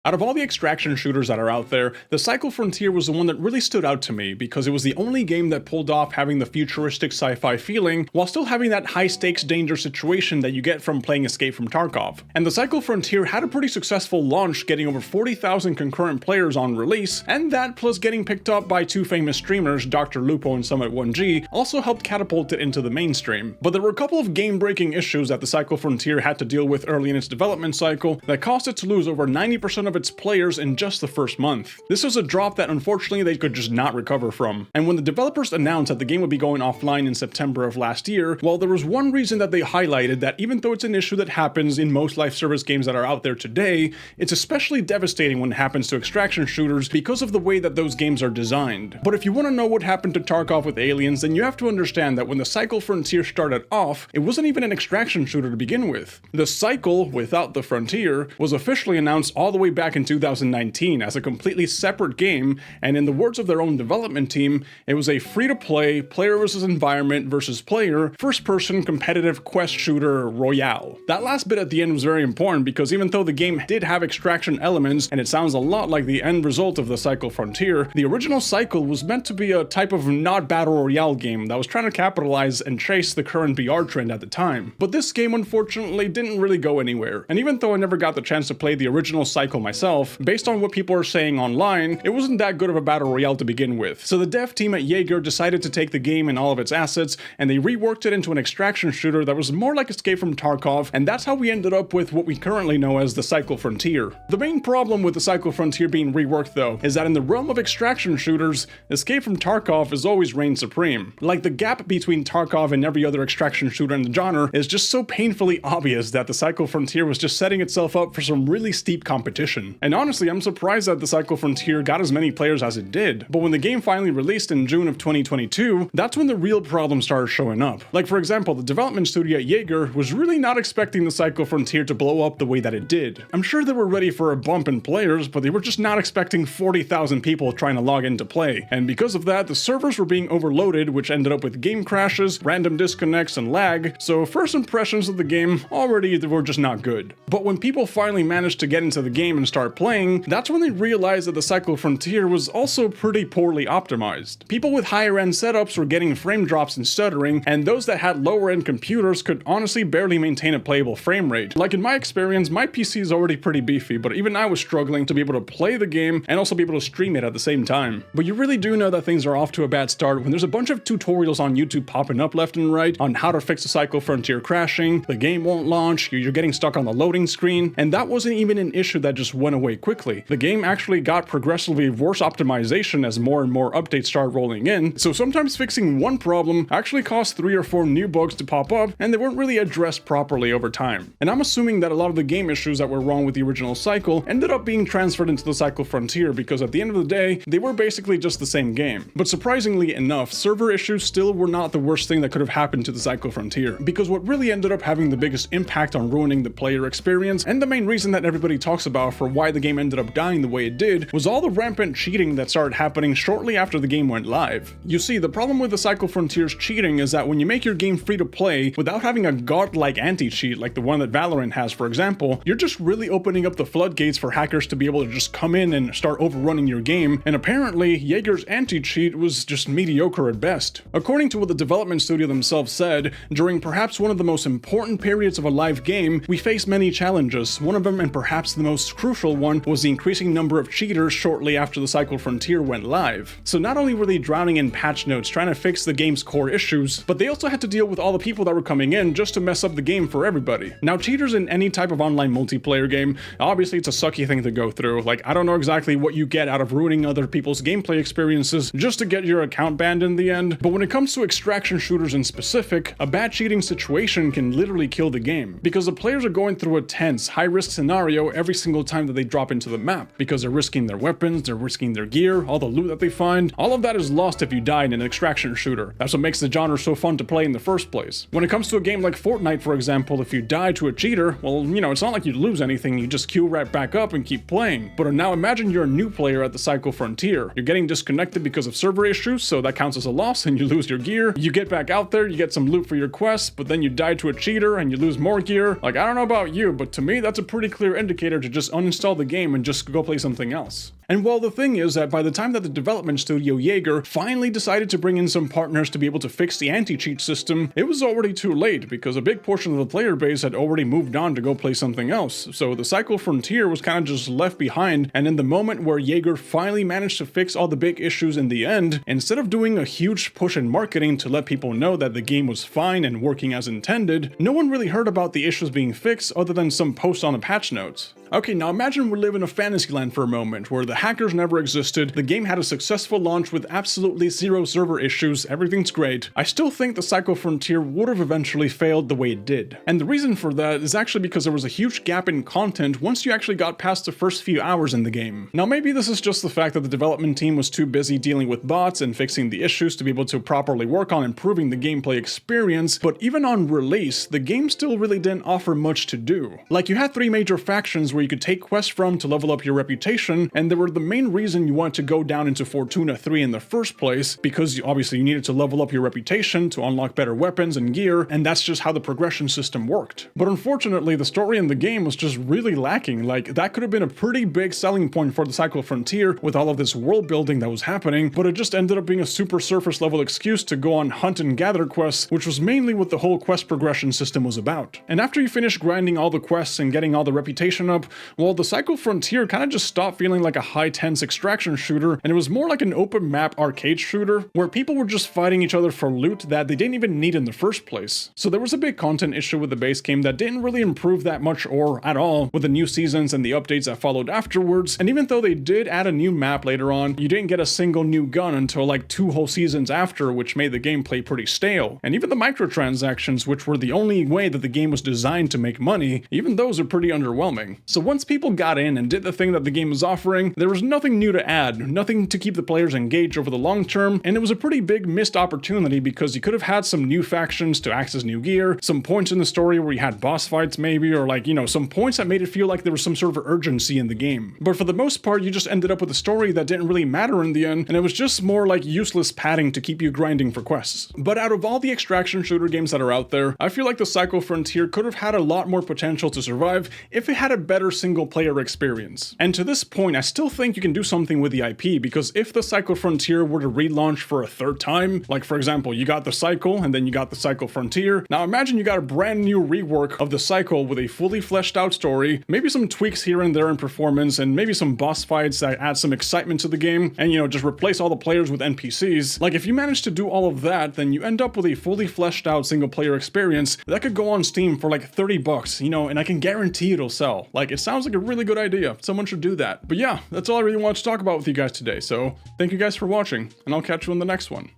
Out of all the extraction shooters that are out there, the Cycle Frontier was the one that really stood out to me because it was the only game that pulled off having the futuristic sci-fi feeling while still having that high-stakes danger situation that you get from playing Escape from Tarkov. And the Cycle Frontier had a pretty successful launch, getting over 40,000 concurrent players on release, and that plus getting picked up by two famous streamers, Dr. Lupo and Summit1G, also helped catapult it into the mainstream. But there were a couple of game-breaking issues that the Cycle Frontier had to deal with early in its development cycle that caused it to lose over 90% of its players in just the first month. This was a drop that unfortunately they could just not recover from. And when the developers announced that the game would be going offline in September of last year, well, there was one reason that they highlighted that even though it's an issue that happens in most live service games that are out there today, it's especially devastating when it happens to extraction shooters because of the way that those games are designed. But if you want to know what happened to Tarkov with Aliens, then you have to understand that when the Cycle Frontier started off, it wasn't even an extraction shooter to begin with. The Cycle, without the Frontier, was officially announced all the way back in 2019 as a completely separate game, and in the words of their own development team, it was a free-to-play, player versus environment versus player, first-person competitive quest shooter royale. That last bit at the end was very important because even though the game did have extraction elements, and it sounds a lot like the end result of the Cycle Frontier, the original Cycle was meant to be a type of not battle royale game that was trying to capitalize and chase the current BR trend at the time. But this game unfortunately didn't really go anywhere, and even though I never got the chance to play the original Cycle myself, based on what people are saying online, it wasn't that good of a battle royale to begin with. So the dev team at Jaeger decided to take the game and all of its assets, and they reworked it into an extraction shooter that was more like Escape from Tarkov, and that's how we ended up with what we currently know as the Cycle Frontier. The main problem with the Cycle Frontier being reworked though, is that in the realm of extraction shooters, Escape from Tarkov has always reigned supreme. Like, the gap between Tarkov and every other extraction shooter in the genre is just so painfully obvious that the Cycle Frontier was just setting itself up for some really steep competition. And honestly, I'm surprised that the Cycle Frontier got as many players as it did, but when the game finally released in June of 2022, that's when the real problems started showing up. Like, for example, the development studio at Jaeger was really not expecting the Cycle Frontier to blow up the way that it did. I'm sure they were ready for a bump in players, but they were just not expecting 40,000 people trying to log in to play. And because of that, the servers were being overloaded, which ended up with game crashes, random disconnects, and lag, so first impressions of the game already were just not good. But when people finally managed to get into the game and start playing, that's when they realized that the Cycle Frontier was also pretty poorly optimized. People with higher end setups were getting frame drops and stuttering, and those that had lower end computers could honestly barely maintain a playable frame rate. Like, in my experience, my PC is already pretty beefy, but even I was struggling to be able to play the game and also be able to stream it at the same time. But you really do know that things are off to a bad start when there's a bunch of tutorials on YouTube popping up left and right on how to fix the Cycle Frontier crashing, the game won't launch, you're getting stuck on the loading screen, and that wasn't even an issue that just went away quickly. The game actually got progressively worse optimization as more and more updates started rolling in, so sometimes fixing one problem actually caused 3 or 4 new bugs to pop up, and they weren't really addressed properly over time. And I'm assuming that a lot of the game issues that were wrong with the original Cycle ended up being transferred into the Cycle Frontier because at the end of the day, they were basically just the same game. But surprisingly enough, server issues still were not the worst thing that could have happened to the Cycle Frontier, because what really ended up having the biggest impact on ruining the player experience, and the main reason that everybody talks about for why the game ended up dying the way it did, was all the rampant cheating that started happening shortly after the game went live. You see, the problem with the Cycle Frontier's cheating is that when you make your game free to play without having a godlike anti-cheat like the one that Valorant has, for example, you're just really opening up the floodgates for hackers to be able to just come in and start overrunning your game, and apparently Jaeger's anti-cheat was just mediocre at best. According to what the development studio themselves said, during perhaps one of the most important periods of a live game, we faced many challenges. One of them, and perhaps the most crucial one, was the increasing number of cheaters shortly after the Cycle Frontier went live. So not only were they drowning in patch notes trying to fix the game's core issues, but they also had to deal with all the people that were coming in just to mess up the game for everybody. Now, cheaters in any type of online multiplayer game, obviously it's a sucky thing to go through. Like, I don't know exactly what you get out of ruining other people's gameplay experiences just to get your account banned in the end, but when it comes to extraction shooters in specific, a bad cheating situation can literally kill the game, because the players are going through a tense, high-risk scenario every single time that they drop into the map, because they're risking their weapons, they're risking their gear, all the loot that they find. All of that is lost if you die in an extraction shooter. That's what makes the genre so fun to play in the first place. When it comes to a game like Fortnite, for example, if you die to a cheater, well, you know, it's not like you lose anything, you just queue right back up and keep playing. But now imagine you're a new player at the Cycle Frontier. You're getting disconnected because of server issues, so that counts as a loss and you lose your gear. You get back out there, you get some loot for your quest, but then you die to a cheater and you lose more gear. Like, I don't know about you, but to me, that's a pretty clear indicator to just uninstall uninstall the game and just go play something else. And well, the thing is that by the time that the development studio Yager finally decided to bring in some partners to be able to fix the anti-cheat system, it was already too late because a big portion of the player base had already moved on to go play something else. So the Cycle Frontier was kind of just left behind, and in the moment where Yager finally managed to fix all the big issues in the end, instead of doing a huge push in marketing to let people know that the game was fine and working as intended, no one really heard about the issues being fixed other than some posts on the patch notes. Okay, now imagine we live in a fantasy land for a moment, where the hackers never existed, the game had a successful launch with absolutely zero server issues, everything's great. I still think the Cycle Frontier would have eventually failed the way it did. And the reason for that is actually because there was a huge gap in content once you actually got past the first few hours in the game. Now maybe this is just the fact that the development team was too busy dealing with bots and fixing the issues to be able to properly work on improving the gameplay experience, but even on release, the game still really didn't offer much to do. Like, you had 3 major factions where you could take quests from to level up your reputation, and they were the main reason you wanted to go down into Fortuna 3 in the first place, because obviously you needed to level up your reputation to unlock better weapons and gear, and that's just how the progression system worked. But unfortunately, the story in the game was just really lacking. Like, that could have been a pretty big selling point for the Cycle Frontier with all of this world building that was happening, but it just ended up being a super surface level excuse to go on hunt and gather quests, which was mainly what the whole quest progression system was about. And after you finish grinding all the quests and getting all the reputation up, well, the Cycle Frontier kind of just stopped feeling like a high-tense extraction shooter, and it was more like an open map arcade shooter, where people were just fighting each other for loot that they didn't even need in the first place. So there was a big content issue with the base game that didn't really improve that much or at all with the new seasons and the updates that followed afterwards, and even though they did add a new map later on, you didn't get a single new gun until like 2 whole seasons after, which made the gameplay pretty stale. And even the microtransactions, which were the only way that the game was designed to make money, even those are pretty underwhelming. So once people got in and did the thing that the game was offering, there was nothing new to add, nothing to keep the players engaged over the long term, and it was a pretty big missed opportunity because you could have had some new factions to access new gear, some points in the story where you had boss fights maybe, or like, you know, some points that made it feel like there was some sort of urgency in the game. But for the most part, you just ended up with a story that didn't really matter in the end, and it was just more like useless padding to keep you grinding for quests. But out of all the extraction shooter games that are out there, I feel like the Cycle Frontier could have had a lot more potential to survive if it had a better single player experience. And to this point, I still think you can do something with the IP, because if the Cycle Frontier were to relaunch for a 3rd time, like for example, you got the Cycle and then you got the Cycle Frontier, now imagine you got a brand new rework of the Cycle with a fully fleshed out story, maybe some tweaks here and there in performance, and maybe some boss fights that add some excitement to the game, and, you know, just replace all the players with NPCs. Like, if you manage to do all of that, then you end up with a fully fleshed out single player experience that could go on Steam for like $30, you know, and I can guarantee it'll sell. Like, it sounds like a really good idea. Someone should do that. But yeah, that's all I really wanted to talk about with you guys today. So thank you guys for watching, and I'll catch you in the next one.